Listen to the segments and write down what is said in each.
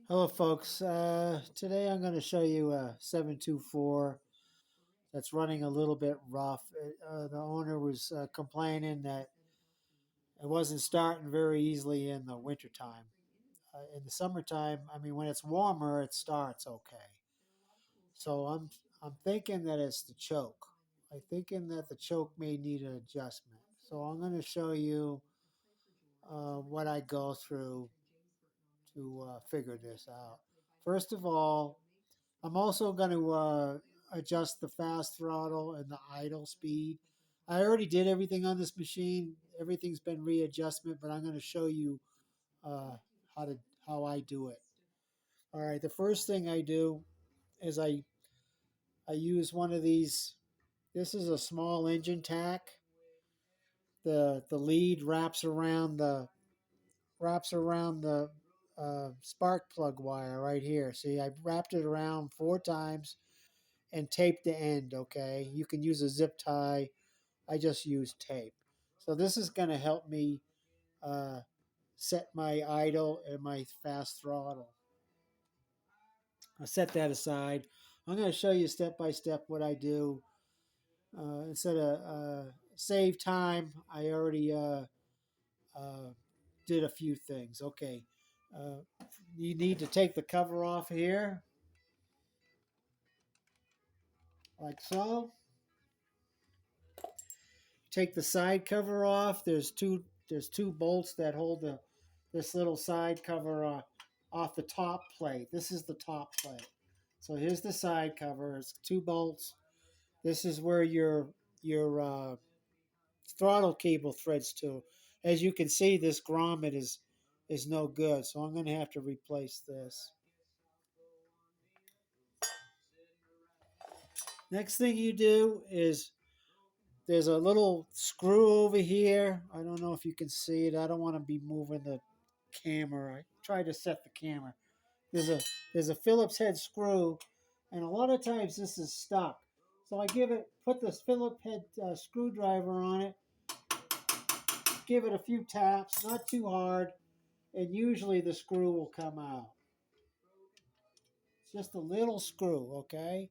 Hello folks, today I'm going to show you a 724 that's running a little bit rough. The owner was complaining that it wasn't starting very easily in the wintertime. In the summertime, I mean when it's warmer it starts okay. So I'm thinking that it's the choke. I'm thinking that the choke may need an adjustment. So I'm going to show you what I go through to figure this out. First of all, I'm also going to adjust the fast throttle and the idle speed. I already did everything on this machine. Everything's been readjustment, but I'm going to show you uh, how I do it. All right, the first thing I do is I use one of these. This is a small engine tach. The lead wraps around the spark plug wire right here. See, I wrapped it around 4 times and tape the end, okay? You can use a zip tie. I just use tape. So this is going to help me uh, set my idle and my fast throttle. I'll set that aside. I'm going to show you step by step what I do. Instead of save time, I already uh, did a few things. Okay. Uh, you need to take the cover off here, like so. Take the side cover off. There's two bolts that hold this little side cover off the top plate. This is the top plate. So here's the side cover. It's 2 bolts. This is where your throttle cable threads to. As you can see, this grommet is no good. So I'm going to have to replace this. Next thing you do is there's a little screw over here. I don't know if you can see it. I don't want to be moving the camera. I tried to set the camera. There's a Phillips head screw, and a lot of times this is stuck. So I put this Phillips head screwdriver on it, give it a few taps, not too hard, and usually the screw will come out. It's just a little screw, okay?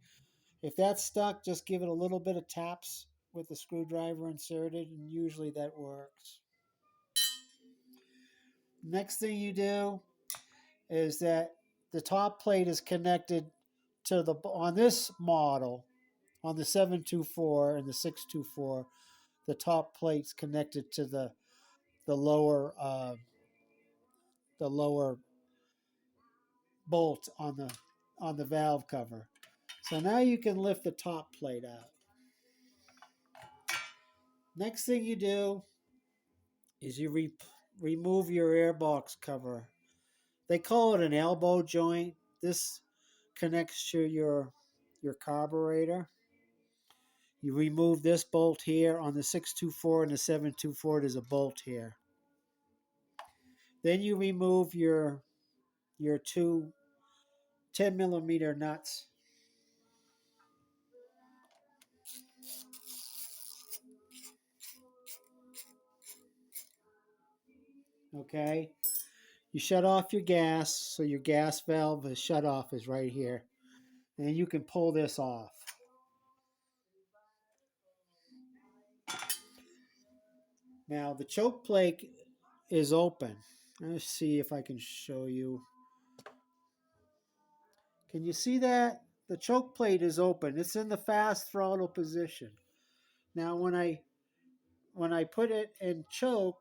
If that's stuck, just give it a little bit of taps with the screwdriver inserted, and usually that works. Next thing you do is that the top plate is connected to on this model, on the 724 and the 624, the top plate's connected to the lower the lower bolt on the valve cover. So now you can lift the top plate out. Next thing you do is you remove your airbox cover. They call it an elbow joint. This connects to your carburetor. You remove this bolt here on the 624 and the 724. There's a bolt here. Then you remove your two 10mm nuts. Okay. You shut off your gas, so your gas valve is shut off is right here. And you can pull this off. Now the choke plate is open. Let's see if I can show you. Can you see that? The choke plate is open. It's in the fast throttle position. Now when I put it in choke,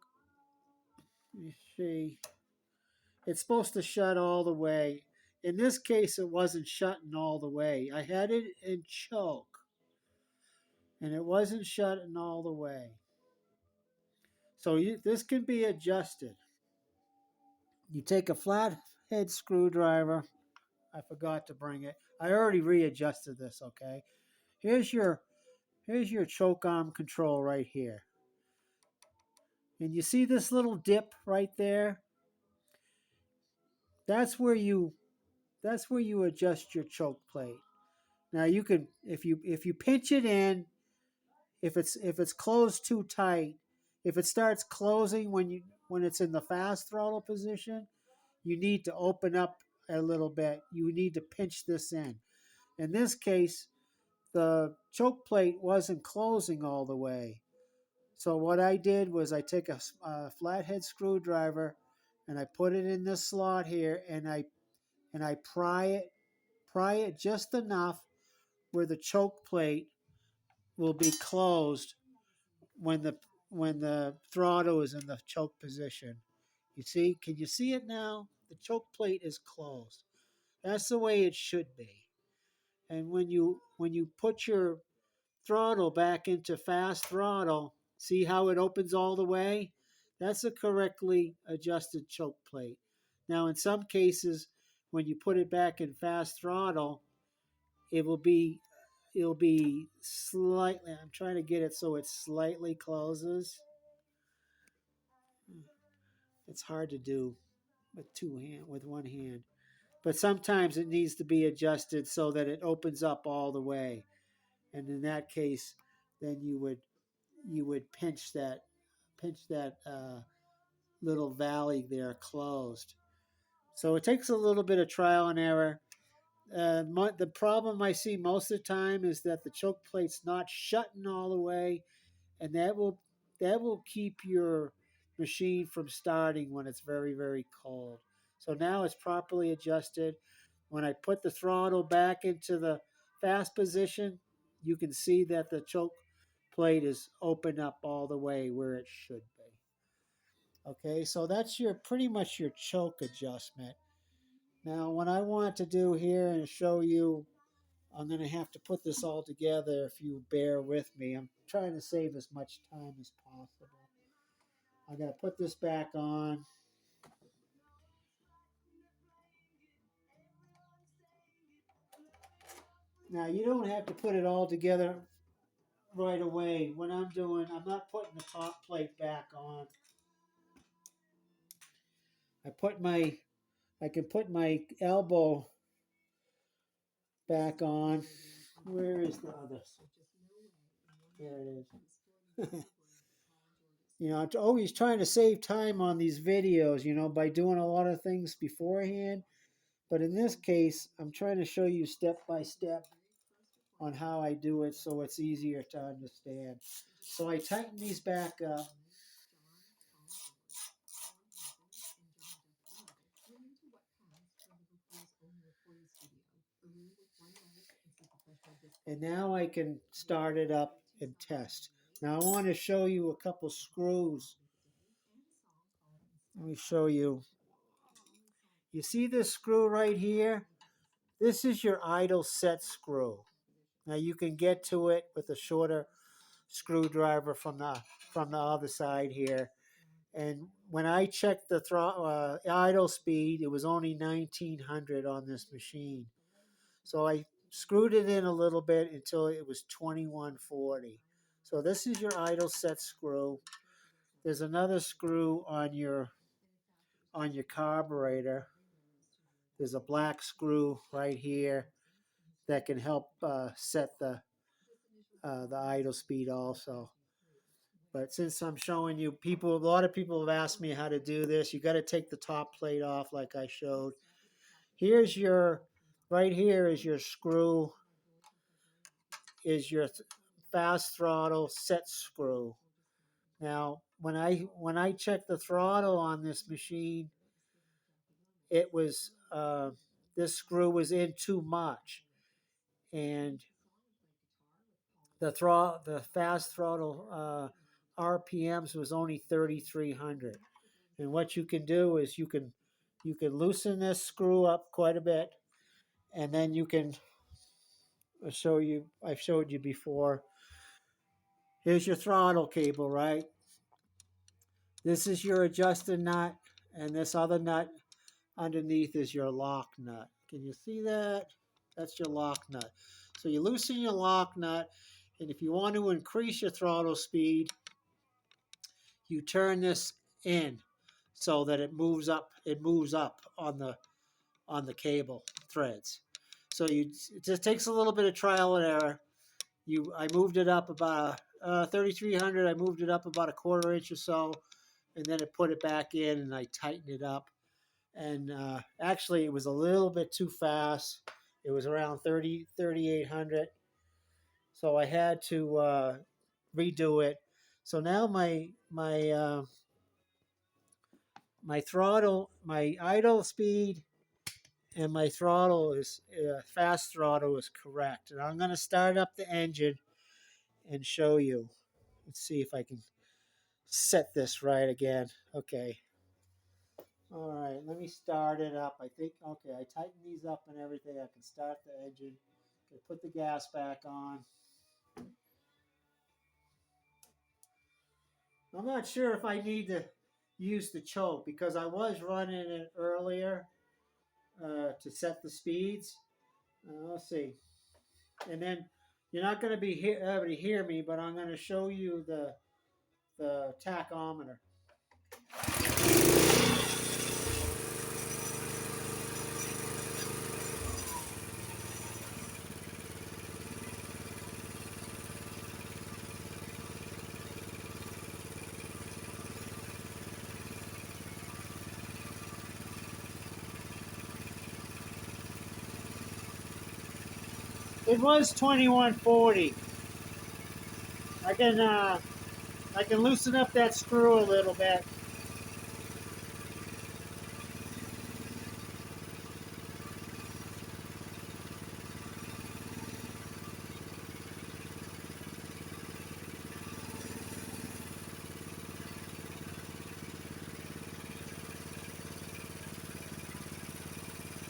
you see, it's supposed to shut all the way. In this case, it wasn't shutting all the way. I had it in choke, and it wasn't shutting all the way. So this can be adjusted. You take a flathead screwdriver. I forgot to bring it. I already readjusted this, okay? Here's your choke arm control right here. And you see this little dip right there? That's where you adjust your choke plate. Now you could, if you pinch it in, if it's closed too tight, if it starts closing when it's in the fast throttle position, you need to open up a little bit. You need to pinch this in. In this case, the choke plate wasn't closing all the way. So what I did was I take a flathead screwdriver and I put it in this slot here, and I pry it just enough where the choke plate will be closed when the throttle is in the choke position. You see? Can you see it now? The choke plate is closed. That's the way it should be. And when you put your throttle back into fast throttle, see how it opens all the way? That's a correctly adjusted choke plate. Now, in some cases, when you put it back in fast throttle, it will be it'll be slightly. I'm trying to get it so it slightly closes. It's hard to do with one hand, but sometimes it needs to be adjusted so that it opens up all the way. And in that case, then you would pinch that little valley there closed. So it takes a little bit of trial and error. The problem I see most of the time is that the choke plate's not shutting all the way, and that will keep your machine from starting when it's very, very cold. So now it's properly adjusted. When I put the throttle back into the fast position, you can see that the choke plate is open up all the way where it should be. Okay, so that's pretty much your choke adjustment. Now, what I want to do here and show you, I'm going to have to put this all together if you bear with me. I'm trying to save as much time as possible. I got to put this back on. Now, you don't have to put it all together right away. What I'm doing, I'm not putting the top plate back on. I can put my elbow back on. Where is the other? There it is. I'm always trying to save time on these videos, by doing a lot of things beforehand. But in this case, I'm trying to show you step by step on how I do it so it's easier to understand. So I tighten these back up. And now I can start it up and test. Now I want to show you a couple screws. Let me show you. You see this screw right here? This is your idle set screw. Now you can get to it with a shorter screwdriver from the other side here. And when I checked the idle speed, it was only 1900 on this machine. So I screwed it in a little bit until it was 2140. So this is your idle set screw. There's another screw on your carburetor. There's a black screw right here that can help set the idle speed also. But since I'm showing you, a lot of people have asked me how to do this. You got to take the top plate off like I showed. Right here is your screw, is your fast throttle set screw. Now, when I checked the throttle on this machine, it was this screw was in too much, and the fast throttle RPMs was only 3,300. And what you can do is you can loosen this screw up quite a bit, and then you can I've showed you before. Here's your throttle cable, right? This is your adjuster nut, and this other nut underneath is your lock nut. Can you see that? That's your lock nut. So you loosen your lock nut, and if you want to increase your throttle speed, you turn this in so that it moves up. It moves up on the cable threads. So it just takes a little bit of trial and error. I moved it up about 3,300. I moved it up about a quarter inch or so, and then I put it back in and I tightened it up. and actually it was a little bit too fast. It was around 3,800, so I had to redo it. So now my throttle, my idle speed, and my throttle is fast throttle is correct. And I'm going to start up the engine and show you. Let's see if I can set this right again. Okay. All right, let me start it up. I think, okay, I tightened these up and everything. I can start the engine. Okay, put the gas back on. I'm not sure if I need to use the choke because I was running it earlier to set the speeds. Let's see. And then you're not going to be able to hear me, but I'm going to show you the tachometer. It was 2140. I can loosen up that screw a little bit.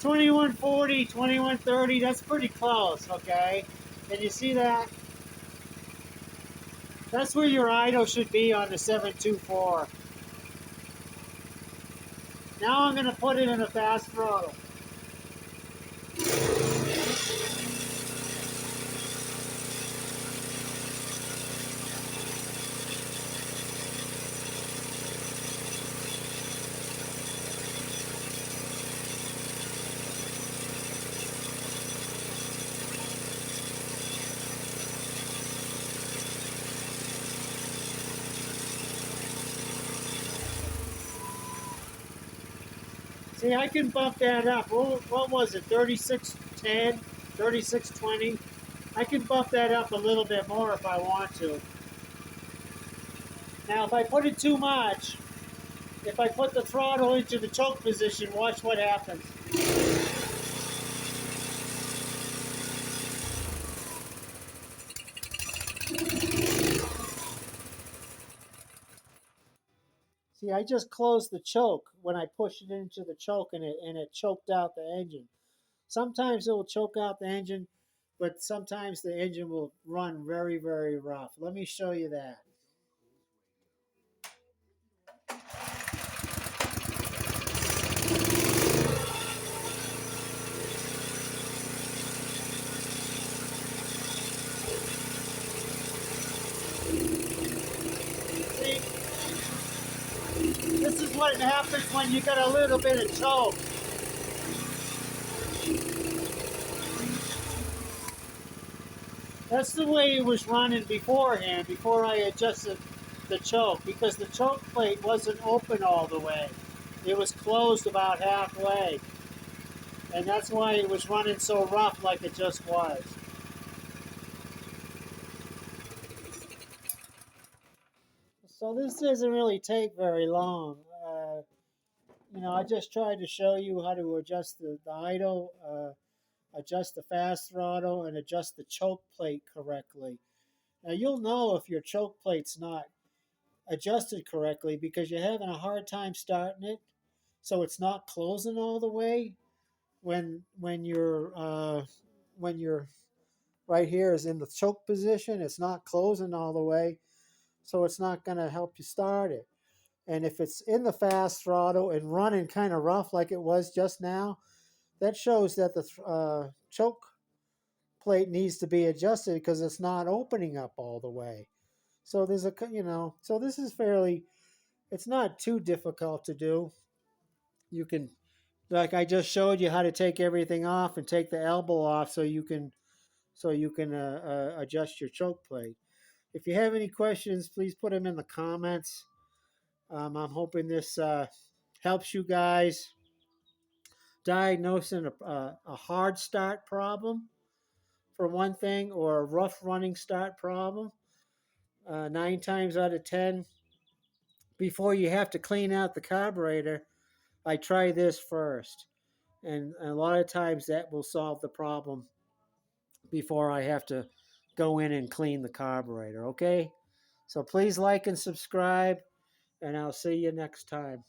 Twenty-one 2130, that's pretty close, okay? Can you see that? That's where your idle should be on the 724. Now I'm going to put it in a fast throttle. See, I can bump that up. What was it, 3610, 3620? I can bump that up a little bit more if I want to. Now, if I put it too much, if I put the throttle into the choke position, watch what happens. See, I just closed the choke when I pushed it into the choke, and it choked out the engine. Sometimes it will choke out the engine, but sometimes the engine will run very, very rough. Let me show you that. See, this is what happens when you got a little bit of choke. That's the way it was running beforehand, before I adjusted the choke, because the choke plate wasn't open all the way. It was closed about halfway. And that's why it was running so rough like it just was. So this doesn't really take very long. I just tried to show you how to adjust the idle, adjust the fast throttle, and adjust the choke plate correctly. Now you'll know if your choke plate's not adjusted correctly because you're having a hard time starting it, so it's not closing all the way. When you're right here is in the choke position, it's not closing all the way, so it's not going to help you start it. And if it's in the fast throttle and running kind of rough like it was just now, that shows that the choke plate needs to be adjusted because it's not opening up all the way. So so this is it's not too difficult to do. You can, like I just showed you how to take everything off and take the elbow off so you can adjust your choke plate. If you have any questions, please put them in the comments. I'm hoping this helps you guys. diagnosing a hard start problem for one thing, or a rough running start problem, 9 times out of 10, before you have to clean out the carburetor, I try this first. And a lot of times that will solve the problem before I have to go in and clean the carburetor. Okay? So please like and subscribe, and I'll see you next time.